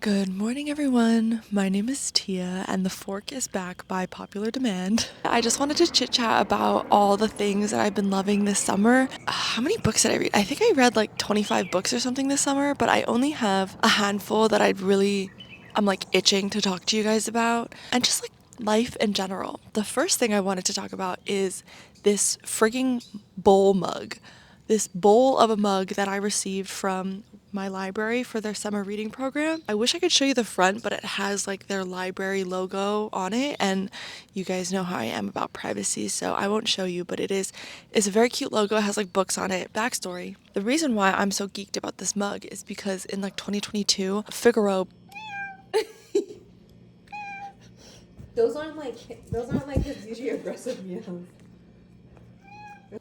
Good morning, everyone. My name is Tia, and the fork is back by popular demand. I just wanted to chit chat about all the things that I've been loving this summer. How many books did I read? I think I read like 25 books or something this summer, but I only have a handful that I'm like itching to talk to you guys about, and just like life in general. The first thing I wanted to talk about is this frigging bowl mug. This bowl of a mug that I received from my library for their summer reading program. I wish I could show you the front, but it has like their library logo on it, and you guys know how I am about privacy, so I won't show you, but it's a very cute logo. It has like books on it. Backstory. The reason why I'm so geeked about this mug is because in like 2022, Figaro Those aren't like his usually aggressive meows.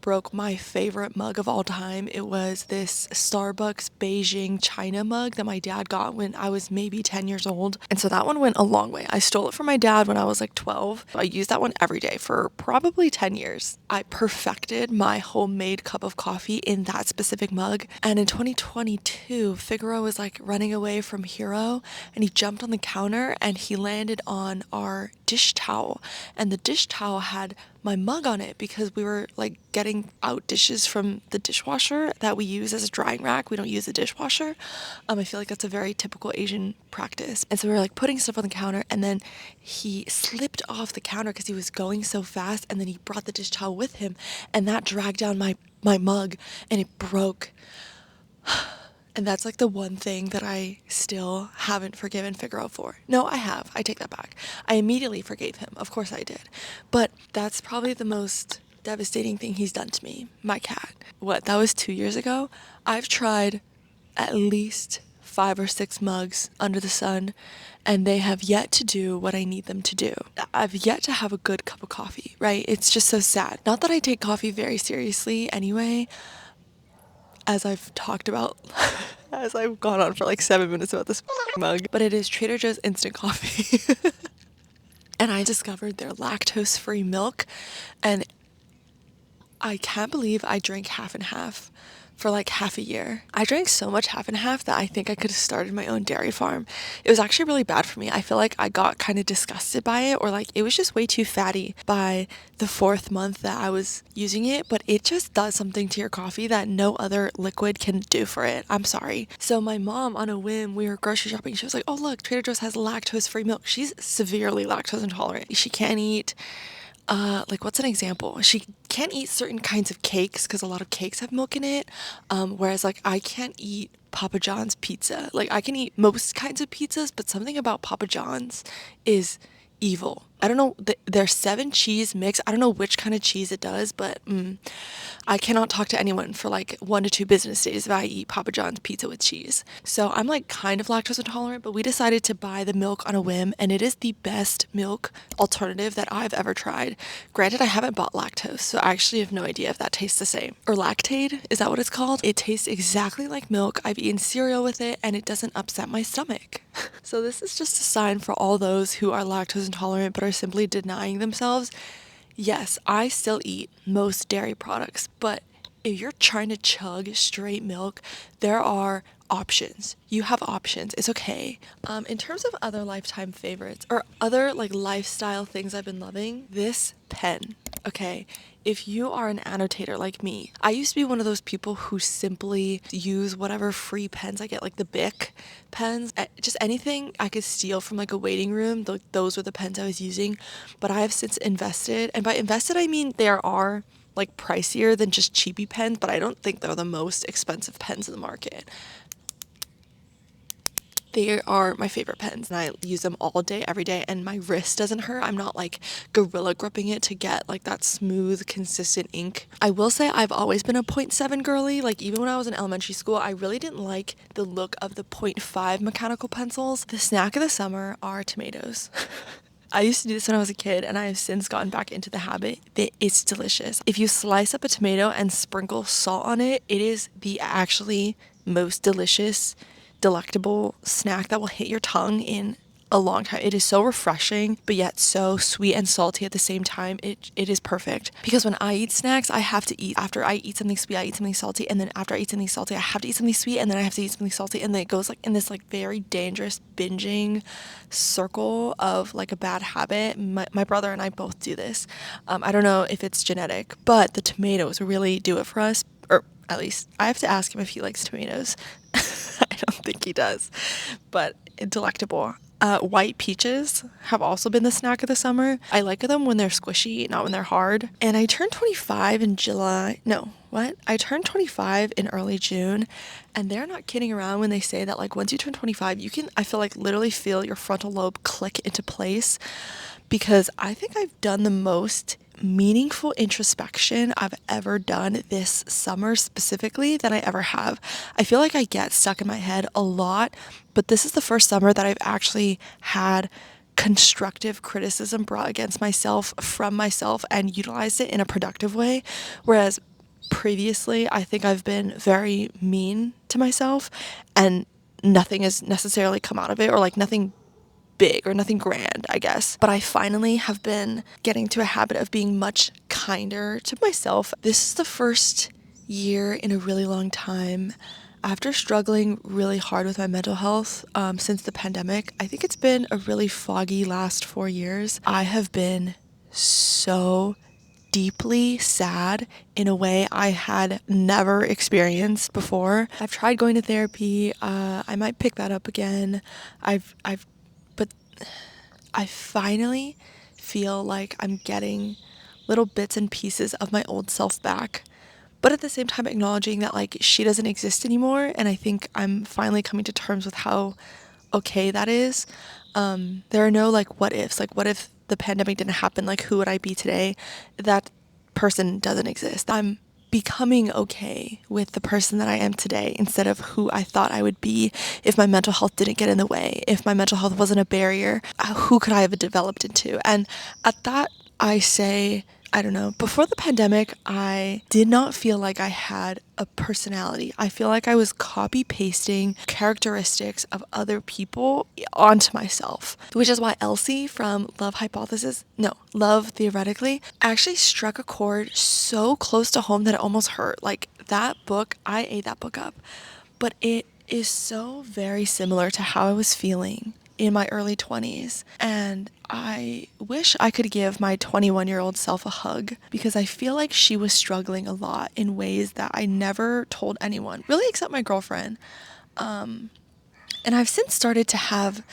broke my favorite mug of all time. It was this Starbucks Beijing China mug that my dad got when I was maybe 10 years old. And so that one went a long way. I stole it from my dad when I was like 12. I used that one every day for probably 10 years. I perfected my homemade cup of coffee in that specific mug. And in 2022, Figaro was like running away from Hero, and he jumped on the counter and he landed on our dish towel. And the dish towel had my mug on it because we were like getting out dishes from the dishwasher that we use as a drying rack. We don't use a dishwasher. I feel like that's a very typical Asian practice. And so we were like putting stuff on the counter, and then he slipped off the counter because he was going so fast, and then he brought the dish towel with him, and that dragged down my mug, and it broke. And that's like the one thing that I still haven't forgiven Figaro for. No, I have. I take that back. I immediately forgave him. Of course I did. But that's probably the most devastating thing he's done to me. My cat. What? That was 2 years ago? I've tried at least 5 or 6 mugs under the sun, and they have yet to do what I need them to do. I've yet to have a good cup of coffee, right? It's just so sad. Not that I take coffee very seriously anyway, as I've talked about, as I've gone on for like 7 minutes about this mug, but it is Trader Joe's instant coffee. And I discovered their lactose-free milk, and I can't believe I drank half and half for like half a year. I drank so much half and half that I think I could have started my own dairy farm. It was actually really bad for me. I feel like I got kind of disgusted by it, or like it was just way too fatty by the 4th month that I was using it, but it just does something to your coffee that no other liquid can do for it. I'm sorry. So my mom, on a whim, we were grocery shopping. She was like, oh look, Trader Joe's has lactose-free milk. She's severely lactose intolerant. She can't eat like what's an example? She can't eat certain kinds of cakes because a lot of cakes have milk in it. Whereas like I can't eat Papa John's pizza. Like I can eat most kinds of pizzas, but something about Papa John's is evil. I don't know, their 7 cheese mix. I don't know which kind of cheese it does, but I cannot talk to anyone for like 1 to 2 business days if I eat Papa John's pizza with cheese. So I'm like kind of lactose intolerant, but we decided to buy the milk on a whim, and it is the best milk alternative that I've ever tried. Granted, I haven't bought lactose, so I actually have no idea if that tastes the same. Or Lactaid, is that what it's called? It tastes exactly like milk. I've eaten cereal with it, and it doesn't upset my stomach. So this is just a sign for all those who are lactose intolerant but are simply denying themselves. Yes, I still eat most dairy products, but if you're trying to chug straight milk, there are options. You have options. It's okay. In terms of other lifetime favorites or other like lifestyle things I've been loving, this pen. Okay, if you are an annotator like me, I used to be one of those people who simply use whatever free pens I get, like the Bic pens, just anything I could steal from like a waiting room. Those were the pens I was using. But I have since invested, and by invested I mean there are like pricier than just cheapy pens, but I don't think they're the most expensive pens in the market. They are my favorite pens, and I use them all day, every day, and my wrist doesn't hurt. I'm not like gorilla gripping it to get like that smooth, consistent ink. I will say I've always been a .7 girly. Like even when I was in elementary school, I really didn't like the look of the .5 mechanical pencils. The snack of the summer are tomatoes. I used to do this when I was a kid, and I have since gotten back into the habit. It's delicious. If you slice up a tomato and sprinkle salt on it, it is the actually most delicious, delectable snack that will hit your tongue in a long time. It is so refreshing, but yet so sweet and salty at the same time. It is perfect. Because when I eat snacks, I have to eat. After I eat something sweet, I eat something salty. And then after I eat something salty, I have to eat something sweet. And then I have to eat something salty. And then it goes like in this like very dangerous binging circle of like a bad habit. My brother and I both do this. I don't know if it's genetic, but the tomatoes really do it for us. Or at least I have to ask him if he likes tomatoes. I don't think he does, but delectable. White peaches have also been the snack of the summer. I like them when they're squishy, not when they're hard. And I turned 25 in July. No, what? I turned 25 in early June, and they're not kidding around when they say that like once you turn 25, you can, I feel like, literally feel your frontal lobe click into place, because I think I've done the most meaningful introspection I've ever done this summer specifically than I ever have. I feel like I get stuck in my head a lot, but this is the first summer that I've actually had constructive criticism brought against myself from myself and utilized it in a productive way. Whereas previously, I think I've been very mean to myself and nothing has necessarily come out of it, or like nothing big or nothing grand, I guess. But I finally have been getting to a habit of being much kinder to myself. This is the first year in a really long time, after struggling really hard with my mental health since the pandemic. I think it's been a really foggy last 4 years. I have been so deeply sad in a way I had never experienced before. I've tried going to therapy. I might pick that up again. But I finally feel like I'm getting little bits and pieces of my old self back, but at the same time acknowledging that like she doesn't exist anymore. And I think I'm finally coming to terms with how okay that is. There are no like what ifs, like what if the pandemic didn't happen, like who would I be today? That person doesn't exist. I'm becoming okay with the person that I am today instead of who I thought I would be if my mental health didn't get in the way, if my mental health wasn't a barrier. Who could I have developed into? And at that, I say, I don't know, before the pandemic, I did not feel like I had a personality. I feel like I was copy pasting characteristics of other people onto myself, which is why Elsie from Love Theoretically actually struck a chord so close to home that it almost hurt. Like that book, I ate that book up, but it is so very similar to how I was feeling in my early 20s. And I wish I could give my 21-year-old self a hug, because I feel like she was struggling a lot in ways that I never told anyone, really, except my girlfriend. And I've since started to have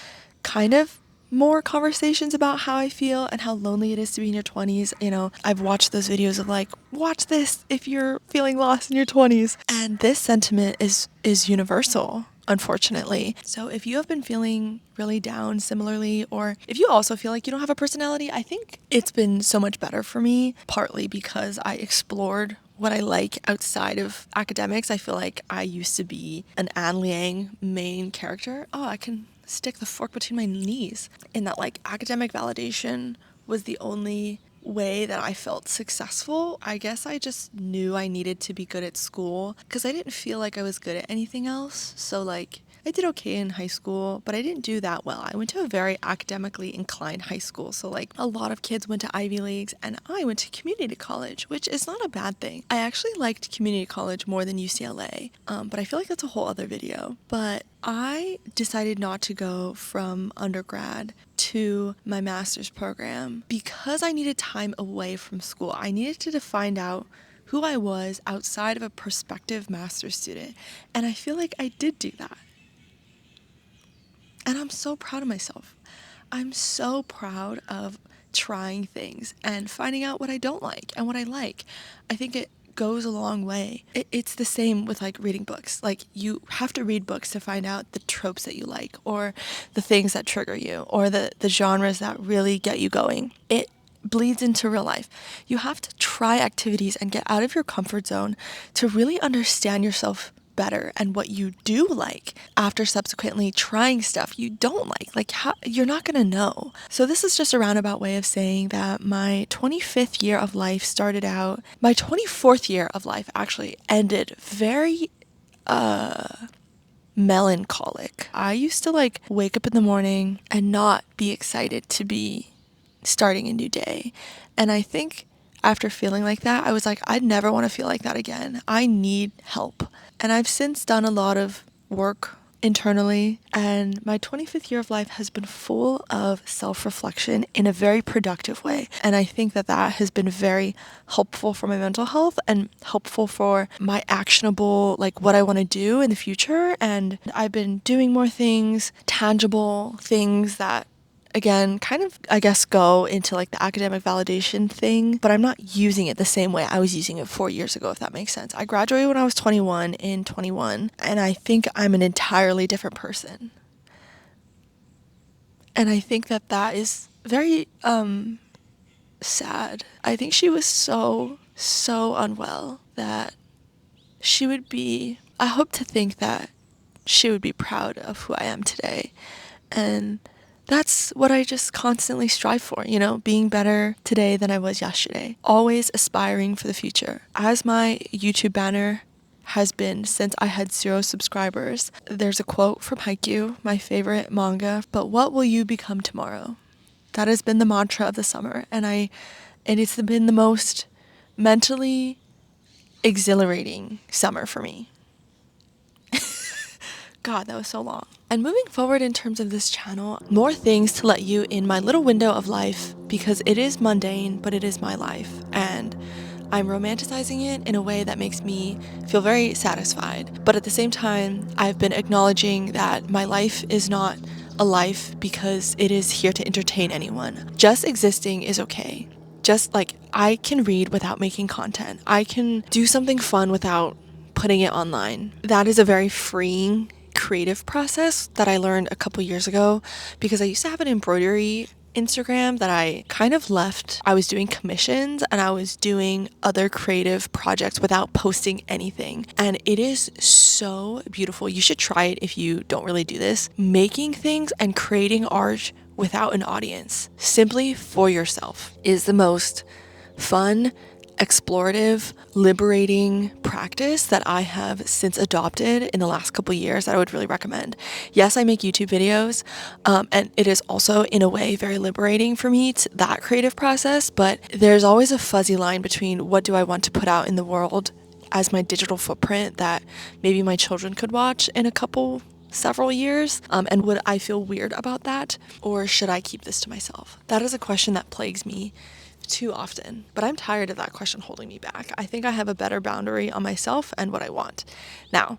kind of more conversations about how I feel and how lonely it is to be in your 20s. You know, I've watched those videos of like, watch this if you're feeling lost in your 20s. And this sentiment is universal, unfortunately. So if you have been feeling really down similarly, or if you also feel like you don't have a personality, I think it's been so much better for me, partly because I explored what I like outside of academics. I feel like I used to be an An Liang main character. Oh, I can stick the fork between my knees. In that, like, academic validation was the only way that I felt successful. I guess I just knew I needed to be good at school because I didn't feel like I was good at anything else. So like I did okay in high school, but I didn't do that well. I went to a very academically inclined high school. So like a lot of kids went to Ivy Leagues and I went to community college, which is not a bad thing. I actually liked community college more than UCLA, but I feel like that's a whole other video. But I decided not to go from undergrad to my master's program because I needed time away from school. I needed to find out who I was outside of a prospective master's student. And I feel like I did do that. And I'm so proud of myself. I'm so proud of trying things and finding out what I don't like and what I like. I think it goes a long way. It's the same with like reading books. Like you have to read books to find out the tropes that you like, or the things that trigger you, or the genres that really get you going. It bleeds into real life. You have to try activities and get out of your comfort zone to really understand yourself better and what you do like after subsequently trying stuff you don't like. Like how you're not gonna know. So this is just a roundabout way of saying that my 25th year of life started out, my 24th year of life actually ended very melancholic. I used to like wake up in the morning and not be excited to be starting a new day. And I think after feeling like that, I was like, I'd never want to feel like that again. I need help. And I've since done a lot of work internally, and my 25th year of life has been full of self-reflection in a very productive way. And I think that that has been very helpful for my mental health and helpful for my actionable, like what I want to do in the future. And I've been doing more things, tangible things that again, kind of, I guess, go into like the academic validation thing, but I'm not using it the same way I was using it 4 years ago, if that makes sense. I graduated when I was 21 in 21, and I think I'm an entirely different person. And I think that that is very sad. I think she was so unwell that she would be, I hope to think that she would be proud of who I am today. And that's what I just constantly strive for, you know, being better today than I was yesterday. Always aspiring for the future. As my YouTube banner has been since I had 0 subscribers, there's a quote from Haikyuu, my favorite manga, but what will you become tomorrow? That has been the mantra of the summer, and it's been the most mentally exhilarating summer for me. God, that was so long. And moving forward in terms of this channel, more things to let you in my little window of life, because it is mundane, but it is my life. And I'm romanticizing it in a way that makes me feel very satisfied. But at the same time, I've been acknowledging that my life is not a life because it is here to entertain anyone. Just existing is okay. Just like I can read without making content. I can do something fun without putting it online. That is a very freeing creative process that I learned a couple years ago, because I used to have an embroidery Instagram that I kind of left. I was doing commissions and I was doing other creative projects without posting anything. And it is so beautiful. You should try it if you don't really do this. Making things and creating art without an audience, simply for yourself, is the most fun, explorative, liberating practice that I have since adopted in the last couple years that I would really recommend. Yes, I make YouTube videos, and it is also in a way very liberating for me, that creative process, but there's always a fuzzy line between what do I want to put out in the world as my digital footprint that maybe my children could watch in several years, and would I feel weird about that, or should I keep this to myself? That is a question that plagues me too often, but I'm tired of that question holding me back. I think I have a better boundary on myself and what I want. Now,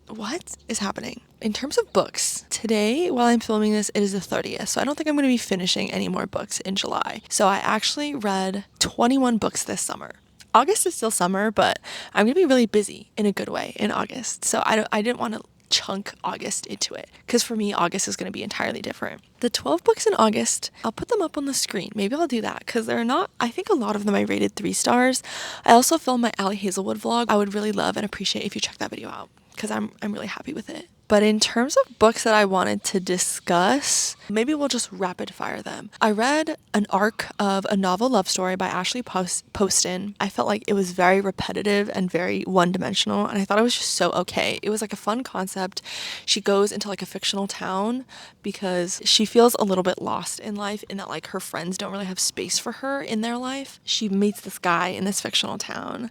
what is happening? In terms of books, today, while I'm filming this, it is the 30th, so I don't think I'm going to be finishing any more books in July. So I actually read 21 books this summer. August is still summer, but I'm going to be really busy in a good way in August. So I didn't want to chunk August into it, because for me, August is going to be entirely different. The 12 books in August, I'll put them up on the screen. Maybe I'll do that, because they're not, I think a lot of them I rated 3 stars. I also filmed my Allie Hazelwood vlog. I would really love and appreciate if you check that video out, because I'm really happy with it. But in terms of books that I wanted to discuss, maybe we'll just rapid fire them. I read an arc of a novel love story by Ashley Poston. I felt like it was very repetitive and very one-dimensional, and I thought it was just so okay. It was like a fun concept. She goes into like a fictional town because she feels a little bit lost in life, in that like her friends don't really have space for her in their life. She meets this guy in this fictional town.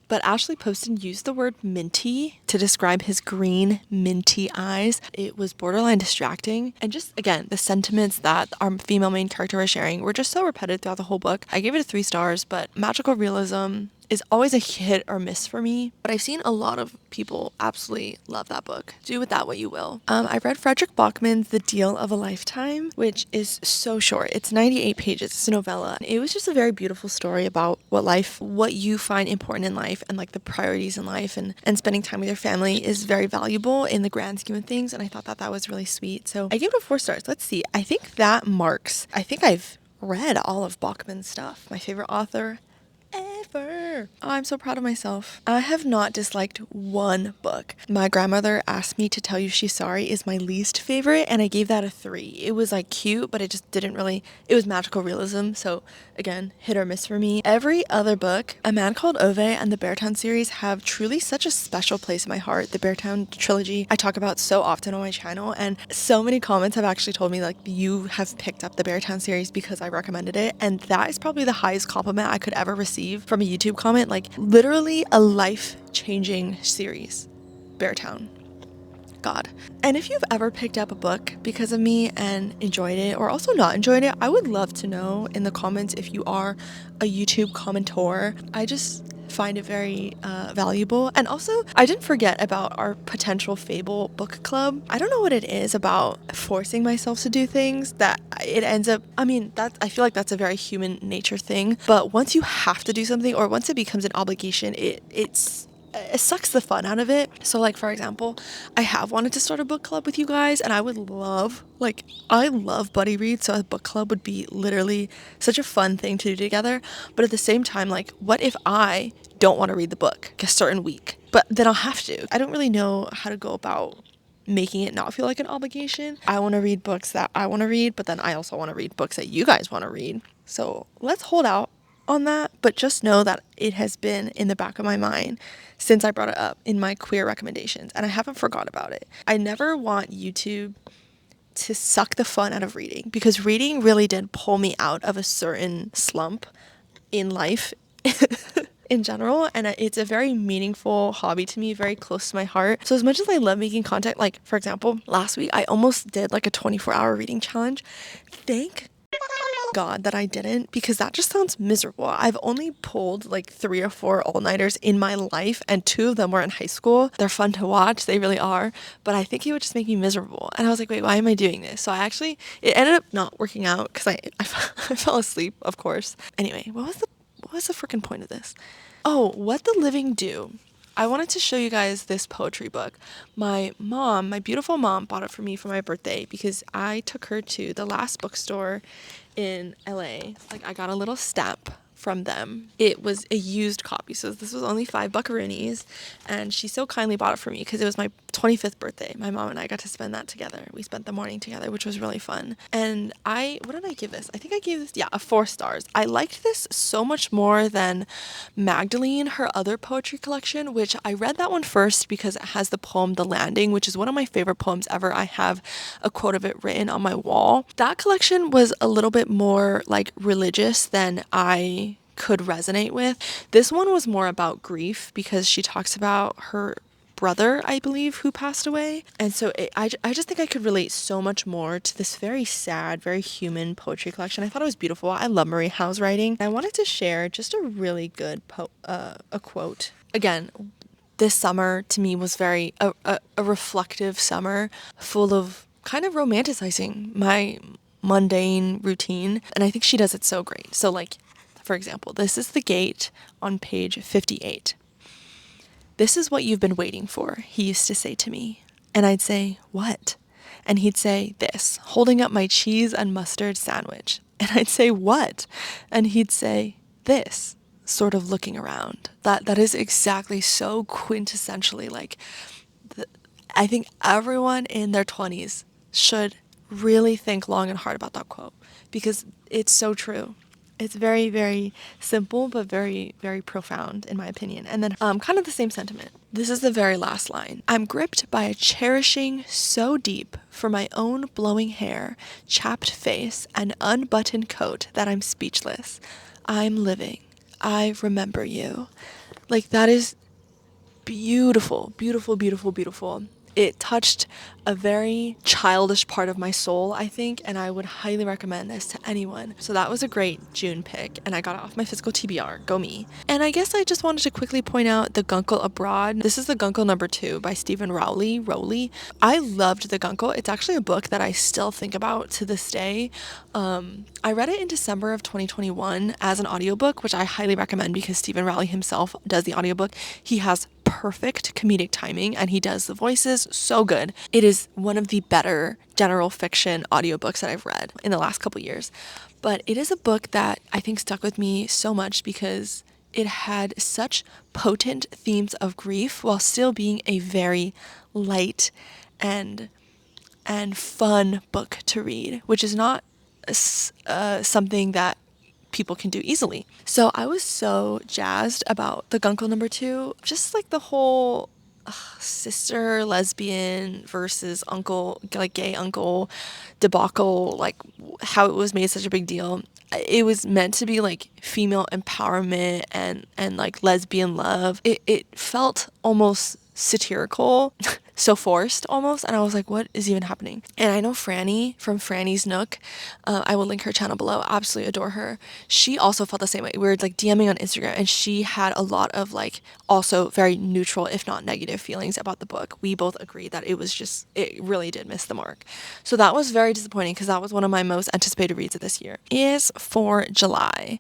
But Ashley Poston used the word minty to describe his green, minty eyes. It was borderline distracting. And just, again, the sentiments that our female main character was sharing were just so repetitive throughout the whole book. I gave it a 3 stars, but magical realism is always a hit or miss for me. But I've seen a lot of people absolutely love that book. Do with that what you will. I read Frederick Bachman's The Deal of a Lifetime, which is so short. It's 98 pages. It's a novella. It was just a very beautiful story about what you find important in life, and like the priorities in life, and spending time with your family is very valuable in the grand scheme of things. And I thought that that was really sweet. So I gave it a 4 stars. Let's see. I think I've read all of Bachman's stuff. My favorite author ever. I'm so proud of myself. I have not disliked one book. My grandmother asked me to tell you she's sorry is my least favorite, and I gave that a 3. It was like cute, but it just didn't really, it was magical realism, so again, hit or miss for me. Every other book, A Man Called Ove and the Beartown series have truly such a special place in my heart. The Beartown trilogy I talk about so often on my channel, and so many comments have actually told me like you have picked up the Beartown series because I recommended it, and that is probably the highest compliment I could ever receive from a YouTube comment. Like literally a life-changing series. Beartown. God. And if you've ever picked up a book because of me and enjoyed it or also not enjoyed it, I would love to know in the comments if you are a YouTube commentor. I just find it very valuable. And also, I didn't forget about our potential Fable book club. I don't know what it is about forcing myself to do things that it ends up, I mean, that I feel like that's a very human nature thing. But once you have to do something or once it becomes an obligation, it sucks the fun out of it. So like, for example, I have wanted to start a book club with you guys, and I would love, like, I love buddy reads, so a book club would be literally such a fun thing to do together. But at the same time, like, what if I don't want to read the book a certain week, but then I'll have to? I don't really know how to go about making it not feel like an obligation. I want to read books that I want to read, but then I also want to read books that you guys want to read. So let's hold out on that, but just know that it has been in the back of my mind since I brought it up in my queer recommendations, and I haven't forgot about it. I never want YouTube to suck the fun out of reading, because reading really did pull me out of a certain slump in life in general, and it's a very meaningful hobby to me, very close to my heart. So as much as I love making content, like for example, last week I almost did like a 24-hour reading challenge. Thank God that I didn't, because that just sounds miserable. I've only pulled like 3 or 4 all-nighters in my life, and 2 of them were in high school. They're fun to watch, they really are, but I think it would just make me miserable. And I was like, wait, why am I doing this? So it ended up not working out because I fell asleep, of course. Anyway, what was the freaking point of this? Oh, What the Living Do. I wanted to show you guys this poetry book. My mom, my beautiful mom, bought it for me for my birthday because I took her to the last bookstore in LA. Like, I got a little stamp from them. It was a used copy, so this was only $5, and she so kindly bought it for me because it was my 25th birthday. My mom and I got to spend that together. We spent the morning together, which was really fun. And what did I give this? I think I gave this, a 4 stars. I liked this so much more than Magdalene, her other poetry collection, which I read that one first because it has the poem The Landing, which is one of my favorite poems ever. I have a quote of it written on my wall. That collection was a little bit more like religious than I could resonate with. This one was more about grief because she talks about her brother, I believe, who passed away. And so I just think I could relate so much more to this very sad, very human poetry collection. I thought it was beautiful. I love Marie Howe's writing. I wanted to share just a really good a quote. Again, this summer to me was very a reflective summer, full of kind of romanticizing my mundane routine, and I think she does it so great. So like, for example, this is the gate on page 58. "This is what you've been waiting for," he used to say to me. And I'd say, "What?" And he'd say, "This," holding up my cheese and mustard sandwich. And I'd say, "What?" And he'd say, "This," sort of looking around. That is exactly so quintessentially like, I think everyone in their 20s should really think long and hard about that quote because it's so true. It's very, very simple, but very, very profound, in my opinion. And then kind of the same sentiment. This is the very last line. "I'm gripped by a cherishing so deep for my own blowing hair, chapped face, and unbuttoned coat that I'm speechless. I'm living. I remember you." Like, that is beautiful, beautiful, beautiful, beautiful. It touched a very childish part of my soul, I think, and I would highly recommend this to anyone. So that was a great June pick, and I got it off my physical TBR. Go me. And I guess I just wanted to quickly point out The Guncle Abroad. This is The Guncle number 2 by Stephen Rowley. I loved The Guncle. It's actually a book that I still think about to this day. I read it in December of 2021 as an audiobook, which I highly recommend because Stephen Rowley himself does the audiobook. He has perfect comedic timing and he does the voices so good. It is one of the better general fiction audiobooks that I've read in the last couple years. But it is a book that I think stuck with me so much because it had such potent themes of grief while still being a very light and fun book to read, which is not something that people can do easily. So I was so jazzed about the Guncle #2, just like the whole sister lesbian versus uncle, like gay uncle debacle, like how it was made such a big deal. It was meant to be like female empowerment and like lesbian love. It felt almost satirical, so forced almost, and I was like, what is even happening? And I know Franny from Franny's Nook, I will link her channel below, absolutely adore her. She also felt the same way. We were like DMing on Instagram, and she had a lot of like also very neutral if not negative feelings about the book. We both agreed that it really did miss the mark. So that was very disappointing because that was one of my most anticipated reads of this year. Is for July.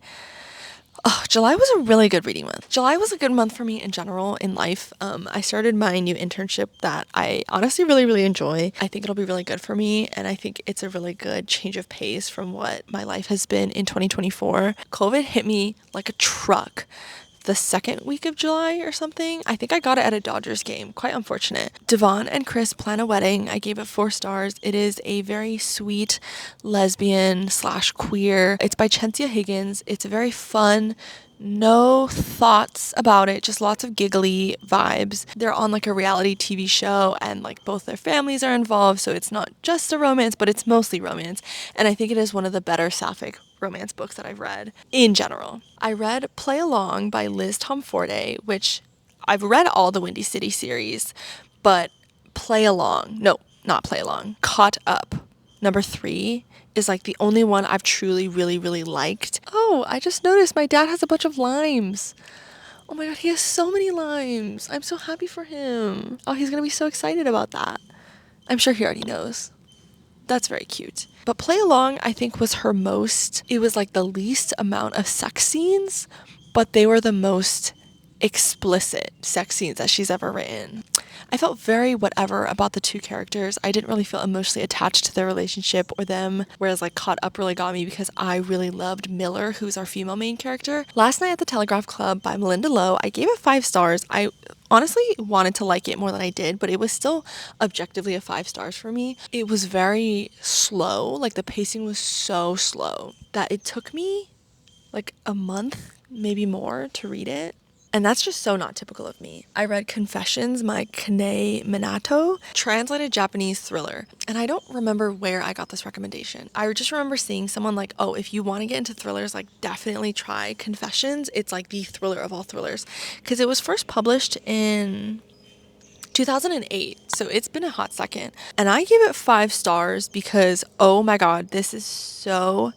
Oh, July was a really good reading month. July was a good month for me in general in life. I started my new internship that I honestly really, really enjoy. I think it'll be really good for me, and I think it's a really good change of pace from what my life has been in 2024. COVID hit me like a truck the second week of July or something. I think I got it at a Dodgers game. Quite unfortunate. Devon and Chris plan a wedding. I gave it 4 stars. It is a very sweet lesbian / queer. It's by Chensia Higgins. It's very fun. No thoughts about it, just lots of giggly vibes. They're on like a reality TV show, and like both their families are involved, so it's not just a romance, but it's mostly romance. And I think it is one of the better sapphic romance books that I've read in general. I read Play Along by Liz Tomforte, which I've read all the Windy City series, but Play Along, no, not Play Along, Caught Up, #3 is like the only one I've truly really, really liked. Oh, I just noticed my dad has a bunch of limes. Oh my god, he has so many limes. I'm so happy for him. Oh, he's gonna be so excited about that. I'm sure he already knows. That's very cute. But Play Along, I think, it was like the least amount of sex scenes, but they were the most explicit sex scenes that she's ever written. I felt very whatever about the two characters. I didn't really feel emotionally attached to their relationship or them, whereas like Caught Up really got me because I really loved Miller, who's our female main character. Last Night at the Telegraph Club by Melinda Lowe, I gave it 5 stars. I honestly wanted to like it more than I did, but it was still objectively a 5 stars for me. It was very slow, like the pacing was so slow that it took me like a month, maybe more, to read it. And that's just so not typical of me. I read Confessions by Kane Minato, translated Japanese thriller. And I don't remember where I got this recommendation. I just remember seeing someone like, oh, if you want to get into thrillers, like definitely try Confessions. It's like the thriller of all thrillers. Because it was first published in 2008, so it's been a hot second. And I gave it 5 stars because, oh my god, this is so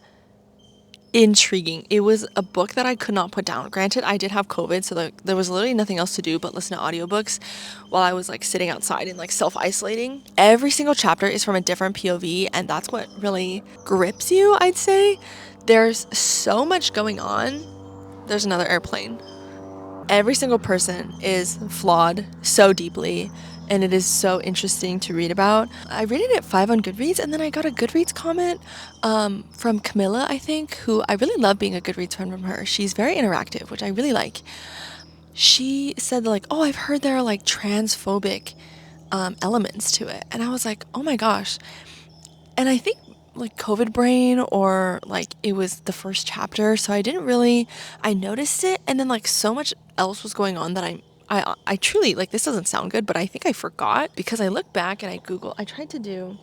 intriguing. It was a book that I could not put down. Granted, I did have COVID, so there was literally nothing else to do but listen to audiobooks while I was like sitting outside and like self-isolating. Every single chapter is from a different POV, and that's what really grips you, I'd say. There's so much going on. There's another airplane. Every single person is flawed so deeply, and it is so interesting to read about. I rated it 5 on Goodreads, and then I got a Goodreads comment from Camilla, I think, who I really love being a Goodreads friend from her. She's very interactive, which I really like. She said like, oh, I've heard there are like transphobic elements to it. And I was like, oh my gosh. And I think like COVID brain, or like it was the first chapter, so I noticed it, and then like so much else was going on that I truly, like, this doesn't sound good, but I think I forgot, because I looked back and I tried to do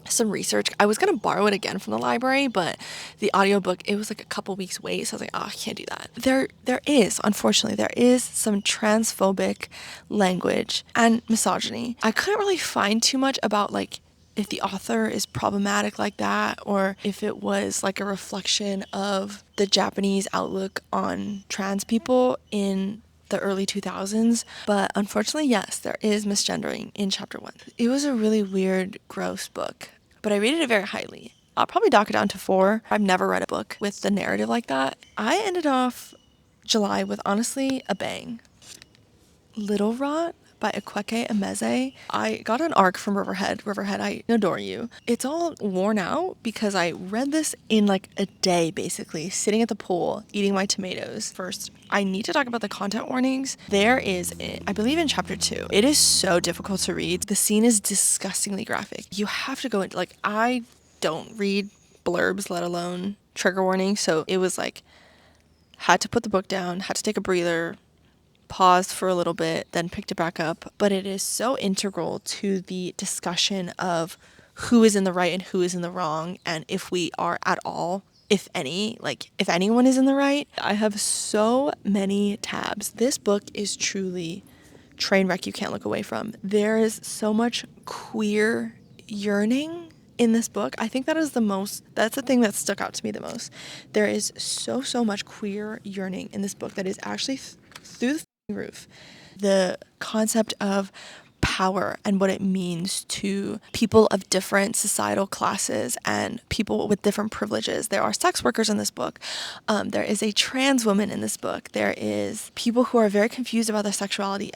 some research. I was gonna borrow it again from the library, but the audiobook, it was like a couple weeks wait, so I was like, oh, I can't do that. Unfortunately, there is some transphobic language and misogyny. I couldn't really find too much about like if the author is problematic like that, or if it was like a reflection of the Japanese outlook on trans people in the early 2000s. But unfortunately, yes, there is misgendering in chapter 1. It was a really weird, gross book, but I rated it very highly. I'll probably dock it down to 4. I've never read a book with the narrative like that. I ended off July with honestly a bang. Little Rot by Ikweke Emeze. I got an ARC from Riverhead. Riverhead, I adore you. It's all worn out because I read this in like a day, basically, sitting at the pool, eating my tomatoes. First, I need to talk about the content warnings. There is, I believe in chapter 2, it is so difficult to read. The scene is disgustingly graphic. You have to go into, like, I don't read blurbs, let alone trigger warnings. So it was like, had to put the book down, had to take a breather, paused for a little bit, then picked it back up. But it is so integral to the discussion of who is in the right and who is in the wrong, and if we are at all, if any, like if anyone is in the right. I have so many tabs. This book is truly train wreck you can't look away from. There is so much queer yearning in this book. I think that's the thing that stuck out to me the most. There is so much queer yearning in this book that is actually through the roof. The concept of power and what it means to people of different societal classes and people with different privileges. There are sex workers in this book. There is a trans woman in this book. There is people who are very confused about their sexuality.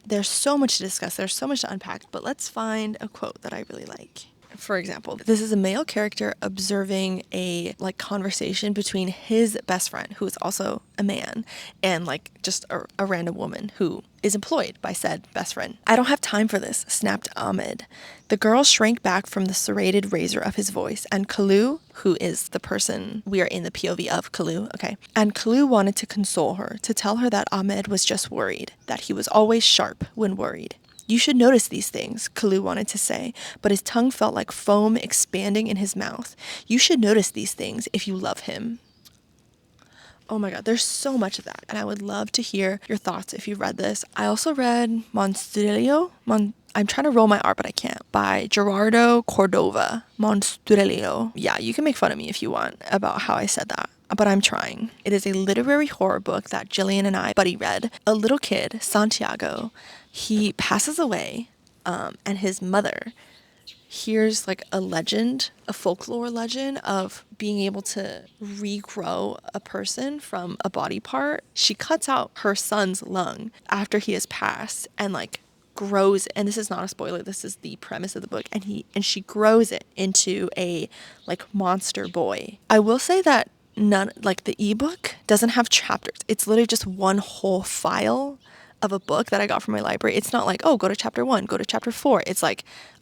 There's so much to discuss. There's so much to unpack. But let's find a quote that I really like. For example, this is a male character observing a conversation between his best friend, who is also a man, and just a random woman who is employed by said best friend. "I don't have time for this," snapped Ahmed. The girl shrank back from the serrated razor of his voice, and Kalu, who is the person, we are in the POV of Kalu, okay? And Kalu wanted to console her, to tell her that Ahmed was just worried, that he was always sharp when worried. "You should notice these things," Kalu wanted to say, but his tongue felt like foam expanding in his mouth. "You should notice these things if you love him." Oh my god, there's so much of that, and I would love to hear your thoughts if you've read this. I also read Monstrillo, I'm trying to roll my R, but I can't, by Gerardo Cordova. Monstrillo. Yeah, you can make fun of me if you want about how I said that, but I'm trying. It is a literary horror book that Jillian and I buddy read. A little kid, Santiago, he passes away, and his mother here's a legend, a folklore legend of being able to regrow a person from a body part. She cuts out her son's lung after he has passed and grows, and this is not a spoiler, this is the premise of the book, and she grows it into a monster boy. I will say that the ebook doesn't have chapters. It's literally just one whole file of a book that I got from my library. It's not oh, go to chapter 1, go to chapter 4. It's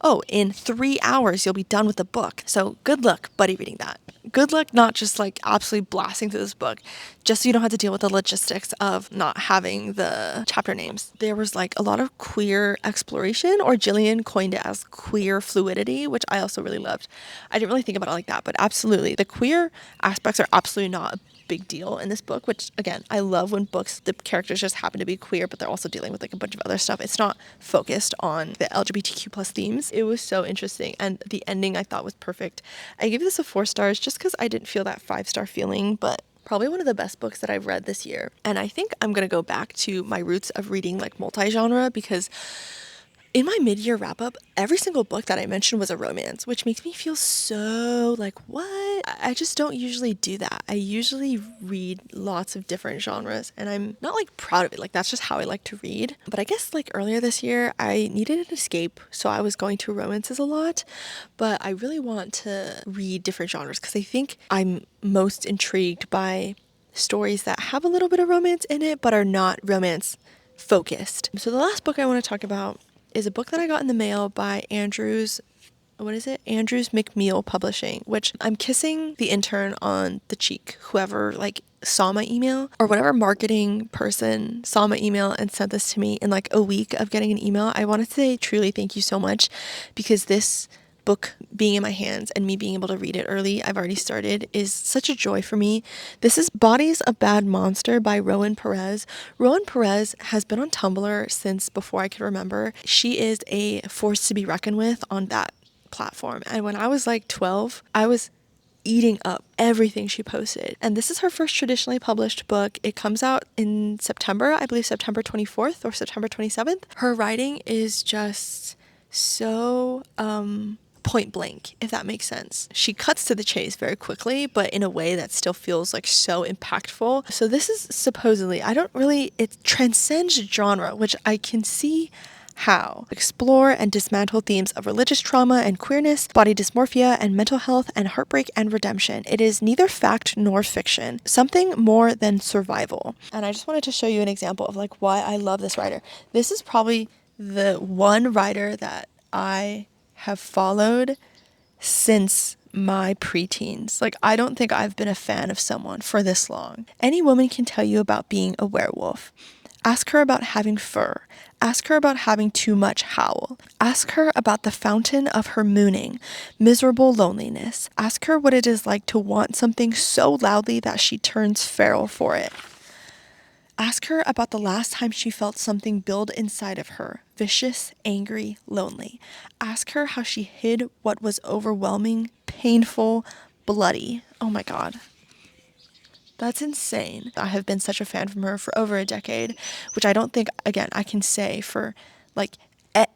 oh, in 3 hours you'll be done with the book. So good luck buddy reading that. Good luck not just absolutely blasting through this book, just so you don't have to deal with the logistics of not having the chapter names. There was a lot of queer exploration, or Jillian coined it as queer fluidity, which I also really loved. I didn't really think about it like that, but absolutely the queer aspects are absolutely not a big deal in this book, which again, I love when books, the characters just happen to be queer, but they're also dealing with a bunch of other stuff. It's not focused on the LGBTQ plus themes. It was so interesting, and the ending I thought was perfect. I gave this a 4 stars just because I didn't feel that 5-star feeling, but probably one of the best books that I've read this year. And I think I'm gonna go back to my roots of reading multi-genre, because in my mid-year wrap-up, every single book that I mentioned was a romance, which makes me feel so what? I just don't usually do that. I usually read lots of different genres, and I'm not proud of it. That's just how I like to read. But I guess earlier this year, I needed an escape, so I was going to romances a lot. But I really want to read different genres because I think I'm most intrigued by stories that have a little bit of romance in it, but are not romance focused. So the last book I want to talk about is a book that I got in the mail by Andrews McMeel Publishing, which I'm kissing the intern on the cheek, whoever saw my email, or whatever marketing person saw my email and sent this to me in a week of getting an email. I want to say truly thank you so much, because this book being in my hands and me being able to read it early, I've already started, is such a joy for me. This is Bodies of Bad Monster by Rowan Perez. Rowan Perez has been on Tumblr since before I could remember. She is a force to be reckoned with on that platform. And when I was 12, I was eating up everything she posted. And this is her first traditionally published book. It comes out in September, I believe September 24th or September 27th. Her writing is just so point blank, if that makes sense. She cuts to the chase very quickly, but in a way that still feels like so impactful. So this is supposedly, it transcends genre, which I can see how. Explore and dismantle themes of religious trauma and queerness, body dysmorphia and mental health, and heartbreak and redemption. It is neither fact nor fiction, something more than survival. And I just wanted to show you an example of like why I love this writer. This is probably the one writer that I have followed since my preteens. Like, I don't think I've been a fan of someone for this long. Any woman can tell you about being a werewolf. Ask her about having fur. Ask her about having too much howl. Ask her about the fountain of her mooning, miserable loneliness. Ask her what it is like to want something so loudly that she turns feral for it. Ask her about the last time she felt something build inside of her, vicious, angry, lonely. Ask her how she hid what was overwhelming, painful, bloody. Oh my God. That's insane. I have been such a fan from her for over a decade, which I don't think, again, I can say for like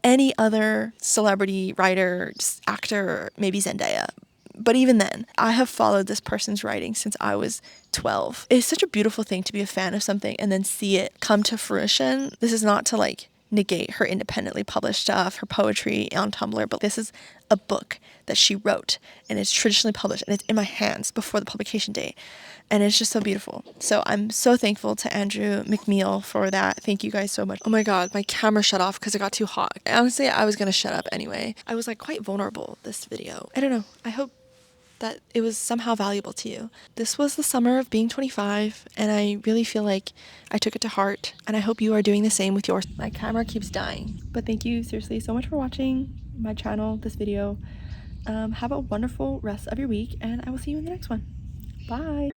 any other celebrity, writer, actor, maybe Zendaya. But even then, I have followed this person's writing since I was 12. It's such a beautiful thing to be a fan of something and then see it come to fruition. This is not to like negate her independently published stuff, her poetry on Tumblr, but this is a book that she wrote and it's traditionally published and it's in my hands before the publication date. And it's just so beautiful. So I'm so thankful to Andrew McNeil for that. Thank you guys so much. Oh my God, my camera shut off because it got too hot. Honestly, I was gonna shut up anyway. I was like quite vulnerable this video. I don't know. I hope that it was somehow valuable to you. This was the summer of being 25, and I really feel like I took it to heart, and I hope you are doing the same with yours. My camera keeps dying, but thank you seriously so much for watching my channel, this video. Have a wonderful rest of your week, and I will see you in the next one. Bye.